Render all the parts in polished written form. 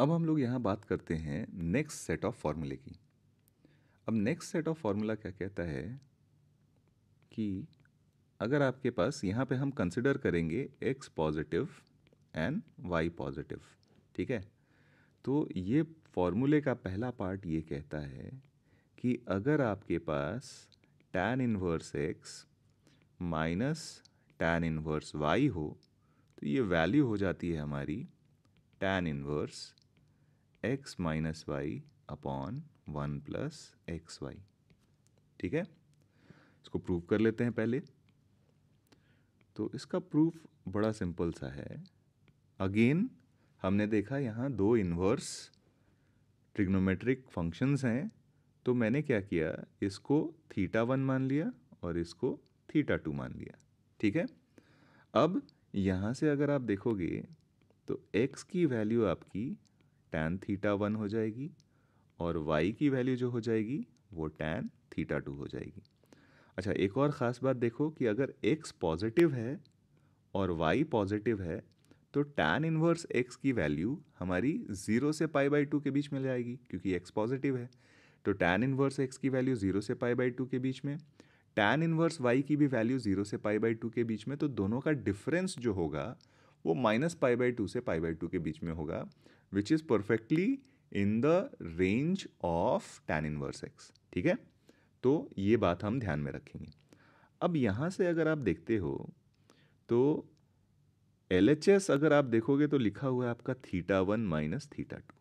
अब हम लोग यहाँ बात करते हैं नेक्स्ट सेट ऑफ फॉर्मूले की। अब नेक्स्ट सेट ऑफ फॉर्मूला क्या कहता है कि अगर आपके पास यहाँ पे हम कंसिडर करेंगे x positive and y positive, ठीक है। तो ये फॉर्मूले का पहला पार्ट ये कहता है कि अगर आपके पास tan inverse x minus tan inverse y हो तो ये वैल्यू हो जाती है हमारी tan inverse x minus y upon 1 plus x y, ठीक है। इसको प्रूव कर लेते हैं पहले। तो इसका प्रूफ बड़ा सिंपल सा है। अगेन हमने देखा यहाँ दो इन्वर्स ट्रिग्नोमेट्रिक फंक्शंस हैं, तो मैंने क्या किया, इसको थीटा 1 मान लिया और इसको थीटा 2 मान लिया, ठीक है। अब यहाँ से अगर आप देखोगे तो x की वैल्यू आपकी tan थीटा 1 हो जाएगी और y की वैल्यू जो हो जाएगी वो tan थीटा 2 हो जाएगी। अच्छा, एक और ख़ास बात देखो कि अगर x पॉजिटिव है और y पॉजिटिव है तो tan इनवर्स x की वैल्यू हमारी 0 से पाई बाई 2 के बीच में जाएगी, क्योंकि x पॉजिटिव है। तो tan इनवर्स x की वैल्यू 0 से पाई बाई 2 के बीच में, tan इनवर्स y की भी वैल्यू 0 से पाई बाई 2 के बीच में। तो दोनों का डिफरेंस जो होगा वो माइनस पाई बाई 2 से पाई बाई 2 के बीच में होगा, which is perfectly in the range of tan inverse x, ठीक है। तो ये बात हम ध्यान में रखेंगे। अब यहाँ से अगर आप देखते हो तो LHS अगर आप देखोगे तो लिखा हुआ है आपका थीटा 1 माइनस थीटा 2,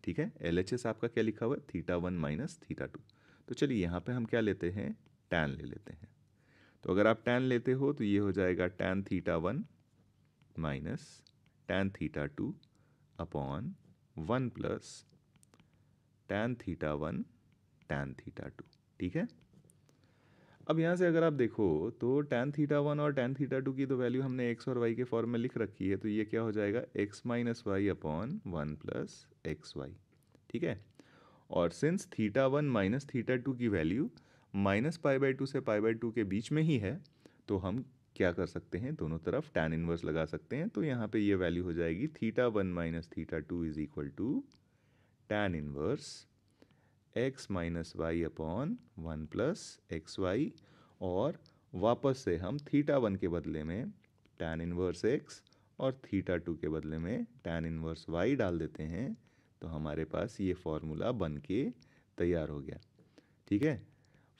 ठीक है। LHS आपका क्या लिखा हुआ है, थीटा 1 माइनस थीटा 2। तो चलिए यहाँ पे हम क्या लेते हैं, tan ले लेते हैं। तो अगर आप tan लेते हो तो ये हो जाएगा tan theta 1 minus tan theta 2 upon 1 plus tan theta 1 tan theta 2, ठीक है। अब यहाँ से अगर आप देखो तो tan थीटा 1 और tan थीटा 2 की तो वैल्यू हमने x और y के फॉर्म में लिख रखी है, तो ये क्या हो जाएगा, x minus y upon 1 plus x y, ठीक है। और सिंस थीटा 1 माइनस थीटा 2 की वैल्यू माइनस पाई बाई 2 से पाई बाई 2 के बीच में ही है, तो हम क्या कर सकते हैं, दोनों तरफ tan इनवर्स लगा सकते हैं। तो यहाँ पे ये वैल्यू हो जाएगी theta 1 minus theta 2 is equal to tan inverse x minus y upon 1 plus x y, और वापस से हम थीटा 1 के बदले में tan इनवर्स x और थीटा 2 के बदले में tan इनवर्स y डाल देते हैं, तो हमारे पास ये फॉर्मूला बन के तैयार हो गया, ठीक है।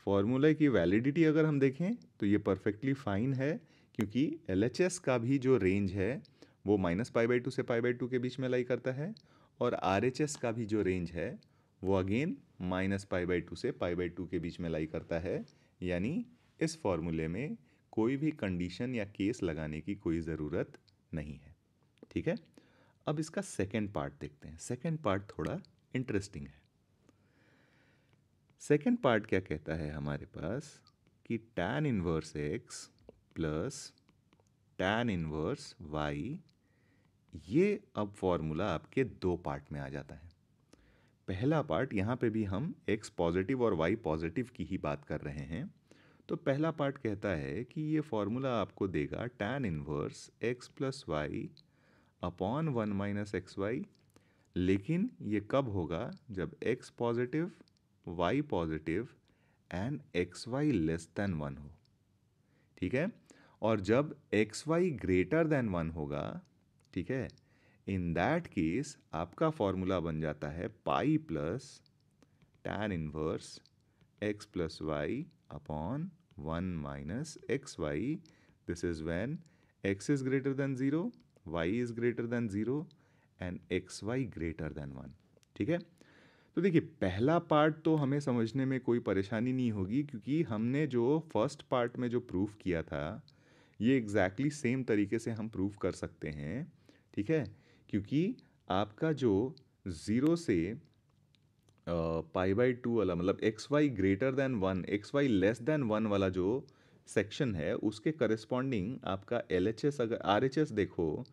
फॉर्मूला की वैलिडिटी अगर हम देखें तो ये परफेक्टली फाइन है, क्योंकि LHS का भी जो रेंज है वो माइनस पाई बाई 2 से पाई बाई 2 के बीच में लाई करता है, और RHS का भी जो रेंज है वो अगेन माइनस पाई बाई 2 से पाई बाई 2 के बीच में लाई करता है। यानी इस फॉर्मूले में कोई भी कंडीशन या केस लगाने की कोई ज़रूरत नहीं है, ठीक है। अब इसका सेकेंड पार्ट देखते हैं। सेकेंड पार्ट थोड़ा इंटरेस्टिंग है। सेकेंड पार्ट क्या कहता है हमारे पास कि tan inverse x plus tan inverse y, ये अब फॉर्मूला आपके दो पार्ट में आ जाता है। पहला पार्ट, यहाँ पे भी हम x पॉजिटिव और y पॉजिटिव की ही बात कर रहे हैं। तो पहला पार्ट कहता है कि ये फॉर्मूला आपको देगा tan inverse x plus y upon 1 minus x y, लेकिन ये कब होगा, जब x positive y positive and x y less than 1 हो, ठीक है। और जब एक्स वाई ग्रेटर देन 1 होगा, ठीक है, इन दैट केस आपका फॉर्मूला बन जाता है pi plus tan inverse x plus y upon 1 minus x y. This is when x is greater than 0, y is greater than 0 and x y greater than 1, ठीक है। तो देखिए, पहला part तो हमें समझने में कोई परेशानी नहीं होगी, क्योंकि हमने जो फर्स्ट पार्ट में जो प्रूफ किया था ये एग्जैक्टली सेम तरीके से हम प्रूफ कर सकते हैं, ठीक है। क्योंकि आपका जो 0 से पाई बाई 2 वाला, मतलब x y greater than 1 x y less than 1 वाला जो सेक्शन है, उसके करस्पॉन्डिंग आपका LHS अगर RHS देखो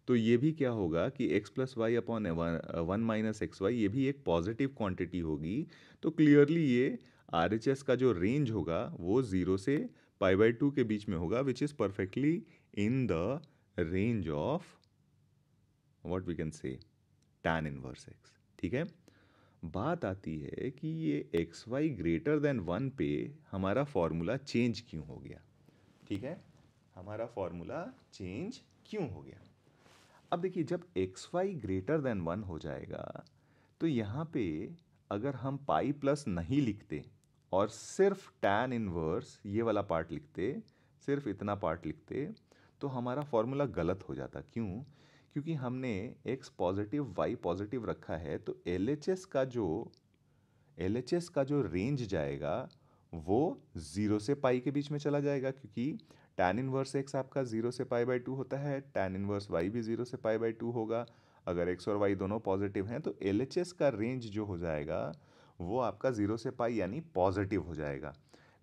तो ये भी क्या होगा कि x plus y upon 1 minus x y, ये भी एक पॉजिटिव क्वांटिटी होगी। तो क्लियरली ये RHS का जो रेंज होगा वो 0 से पाई बाई 2 के बीच में होगा, which is perfectly in the range of what we can say tan inverse x, ठीक है। बात आती है कि ये एक्स वाई ग्रेटर देन 1 पे हमारा फॉर्मूला चेंज क्यों हो गया, ठीक है। हमारा फॉर्मूला चेंज क्यों हो गया। अब देखिए, जब एक्स वाई ग्रेटर देन 1 हो जाएगा तो यहाँ पे अगर हम पाई प्लस नहीं लिखते और सिर्फ tan इनवर्स ये वाला पार्ट लिखते, सिर्फ इतना पार्ट लिखते, तो हमारा फॉर्मूला गलत हो जाता। क्यों? क्योंकि हमने x पॉजिटिव y पॉजिटिव रखा है, तो LHS का जो रेंज जाएगा वो 0 से पाई के बीच में चला जाएगा, क्योंकि tan इनवर्स x आपका 0 से पाई बाई 2 होता है, tan इनवर्स y भी 0 से पाई बाई 2 होगा। अगर x और y दोनों पॉजिटिव हैं तो LHS का रेंज जो हो जाएगा वो आपका 0 से पाई यानी पॉजिटिव हो जाएगा।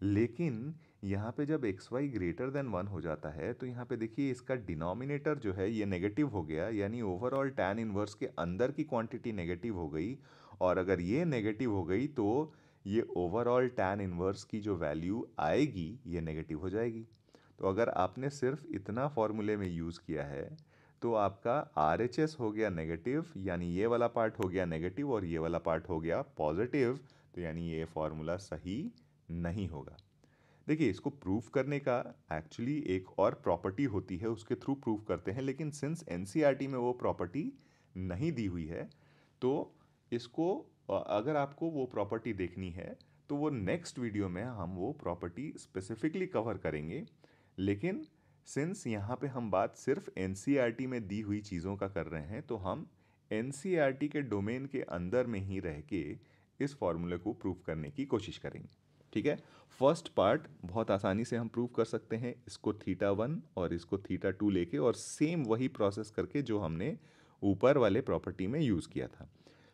लेकिन यहाँ पे जब एक्स वाई ग्रेटर देन 1 हो जाता है तो यहाँ पे देखिए इसका डिनोमिनेटर जो है ये नेगेटिव हो गया, यानी ओवरऑल tan इनवर्स के अंदर की क्वांटिटी नेगेटिव हो गई। और अगर ये नेगेटिव हो गई तो ये ओवरऑल tan इनवर्स की जो वैल्यू आएगी ये नेगेटिव हो जाएगी। तो अगर आपने सिर्फ इतना फॉर्मूले में यूज़ किया है तो आपका RHS हो गया नेगेटिव, यानी ये वाला पार्ट हो गया नेगेटिव और ये वाला पार्ट हो गया पॉजिटिव, तो यानी ये फॉर्मूला सही नहीं होगा। देखिए, इसको प्रूव करने का एक्चुअली एक और प्रॉपर्टी होती है, उसके थ्रू प्रूव करते हैं, लेकिन सिंस एनसीईआरटी में वो प्रॉपर्टी नहीं दी हुई है तो इसको अगर आपको वो प्रॉपर्टी देखनी है तो वो नेक्स्ट वीडियो में हम वो प्रॉपर्टी स्पेसिफिकली कवर करेंगे। लेकिन सिंस यहाँ पे हम बात सिर्फ एनसीईआरटी में दी हुई चीज़ों का कर रहे हैं तो हम एनसीईआरटी के डोमेन के अंदर में ही रह के इस फॉर्मूले को प्रूव करने की कोशिश करेंगे, ठीक है। फर्स्ट पार्ट बहुत आसानी से हम प्रूव कर सकते हैं, इसको θ1 और इसको θ2 लेके और सेम वही प्रोसेस करके जो हमने ऊपर वाले प्रॉपर्टी में यूज़ किया था।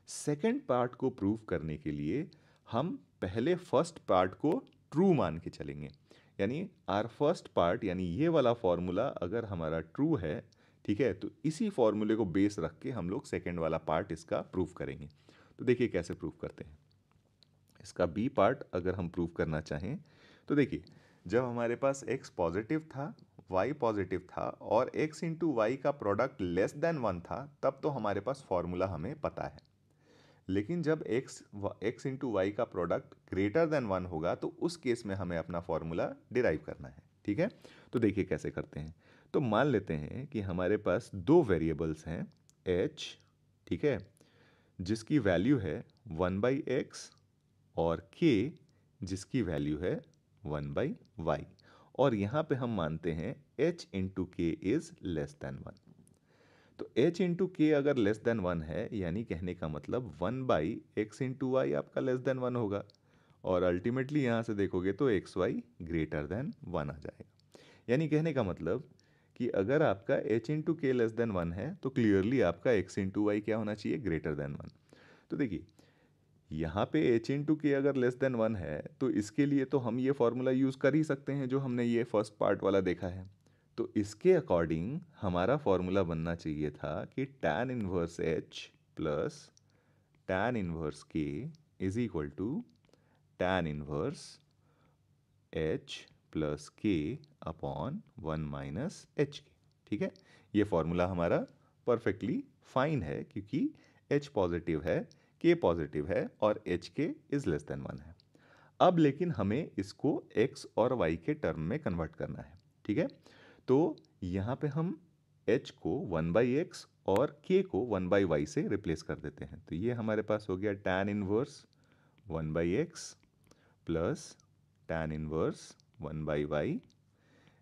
सेकंड पार्ट को प्रूव करने के लिए हम पहले फर्स्ट पार्ट को ट्रू मान के चलेंगे, यानी आर फर्स्ट पार्ट यानी ये वाला फॉर्मूला अगर हमारा ट्रू है, ठीक है, तो इसी फॉर्मूले को बेस रख के हम लोग सेकंड वाला पार्ट इसका प्रूव करेंगे। तो देखिए कैसे प्रूव करते हैं। इसका बी पार्ट अगर हम प्रूव करना चाहें तो देखिए, जब हमारे पास x पॉजिटिव था, y पॉजिटिव था और x इंटू वाई का प्रोडक्ट लेस देन 1 था, तब तो हमारे पास फॉर्मूला हमें पता है। लेकिन जब x इंटू वाई का प्रोडक्ट ग्रेटर देन 1 होगा तो उस केस में हमें अपना फॉर्मूला डिराइव करना है, ठीक है। तो देखिए कैसे करते हैं। तो मान लेते हैं कि हमारे पास दो वेरिएबल्स हैं h, ठीक है, जिसकी वैल्यू है 1/x और k जिसकी वैल्यू है 1/y, और यहाँ पे हम मानते हैं h इंटू के इज लेस देन 1। तो h इंटू के अगर लेस देन 1 है, यानी कहने का मतलब 1/x इंटू वाई आपका लेस देन 1 होगा, और अल्टीमेटली यहाँ से देखोगे तो एक्स वाई ग्रेटर देन 1 आ जाएगा। यानी कहने का मतलब कि अगर आपका h इंटू के लेस देन 1 है तो क्लियरली आपका x इंटू वाई क्या होना चाहिए, ग्रेटर देन 1। तो देखिए यहाँ पे h इंटू के अगर लेस देन 1 है तो इसके लिए तो हम ये फॉर्मूला यूज़ कर ही सकते हैं जो हमने ये फर्स्ट पार्ट वाला देखा है। तो इसके अकॉर्डिंग हमारा फॉर्मूला बनना चाहिए था कि tan inverse h plus tan inverse k is equal to tan inverse h plus k upon 1 minus h k, ठीक है। ये फॉर्मूला हमारा परफेक्टली फाइन है क्योंकि h पॉजिटिव है, k पॉजिटिव है और एच के इज लेस देन 1 है। अब लेकिन हमें इसको x और y के टर्म में कन्वर्ट करना है, ठीक है। तो यहाँ पे हम h को 1/x और k को 1/y से रिप्लेस कर देते हैं। तो ये हमारे पास हो गया tan inverse 1/x plus tan inverse 1/y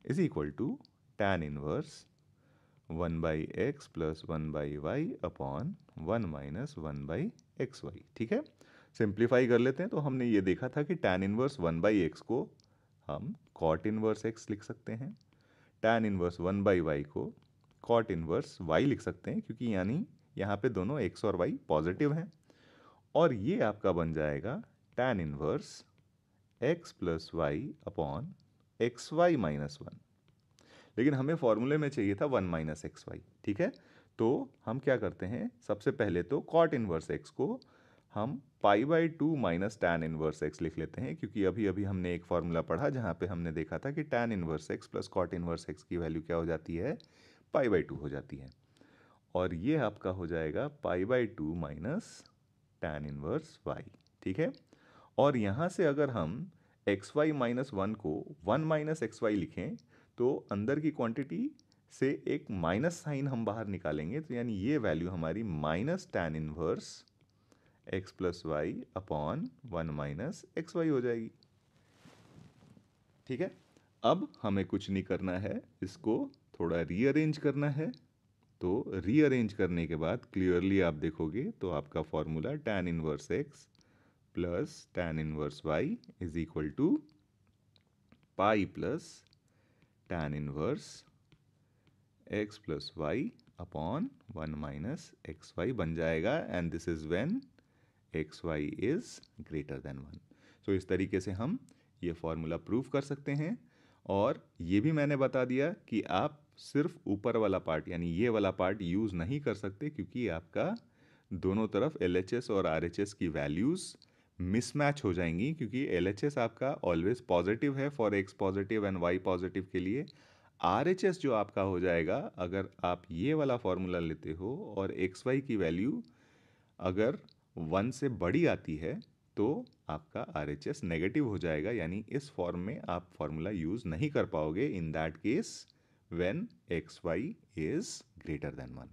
is equal to tan inverse 1/x plus 1/y upon 1 minus 1/xy, ठीक है। सिंप्लीफाई कर लेते हैं तो हमने ये देखा था कि tan इनवर्स 1/x को हम cot इनवर्स x लिख सकते हैं, tan इनवर्स 1/y को cot इनवर्स y लिख सकते हैं, क्योंकि यानी यहाँ पे दोनों x और y पॉजिटिव हैं, और ये आपका बन जाएगा tan inverse x plus y upon XY minus 1। लेकिन हमें फॉर्मूले में चाहिए था 1 माइनस एक्स वाई, ठीक है। तो हम क्या करते हैं, सबसे पहले तो कॉट इनवर्स एक्स को हम π/2 माइनस टैन इनवर्स एक्स लिख लेते हैं, क्योंकि अभी अभी हमने एक फॉर्मूला पढ़ा जहाँ पे हमने देखा था कि tan inverse x plus cot inverse x की वैल्यू क्या हो जाती है, π/2 हो जाती है। और ये आपका हो जाएगा π/2 माइनस tan इनवर्स y, ठीक है। और यहाँ से अगर हम xy माइनस 1 को 1 माइनस एक्स वाई लिखें तो अंदर की क्वांटिटी से एक माइनस साइन हम बाहर निकालेंगे, तो यानी ये वैल्यू हमारी minus tan inverse x plus y upon 1 minus x y हो जाएगी, ठीक है। अब हमें कुछ नहीं करना है, इसको थोड़ा रीअरेंज करना है। तो रीअरेंज करने के बाद क्लियरली आप देखोगे तो आपका formula tan inverse x plus tan inverse y is equal to pi plus tan inverse x plus y upon 1 minus x y बन जाएगा, and this is when x y is greater than 1। So इस तरीके से हम ये formula prove कर सकते हैं। और ये भी मैंने बता दिया कि आप सिर्फ ऊपर वाला पार्ट यानी ये वाला पार्ट यूज़ नहीं कर सकते, क्योंकि आपका दोनों तरफ LHS और RHS की वैल्यूज़ मिसमैच हो जाएंगी, क्योंकि LHS आपका ऑलवेज पॉजिटिव है for x positive and y positive के लिए। RHS जो आपका हो जाएगा अगर आप ये वाला फॉर्मूला लेते हो और XY की वैल्यू अगर 1 से बड़ी आती है तो आपका RHS नेगेटिव हो जाएगा, यानी इस फॉर्म में आप फॉर्मूला यूज़ नहीं कर पाओगे इन that case when XY is greater than 1।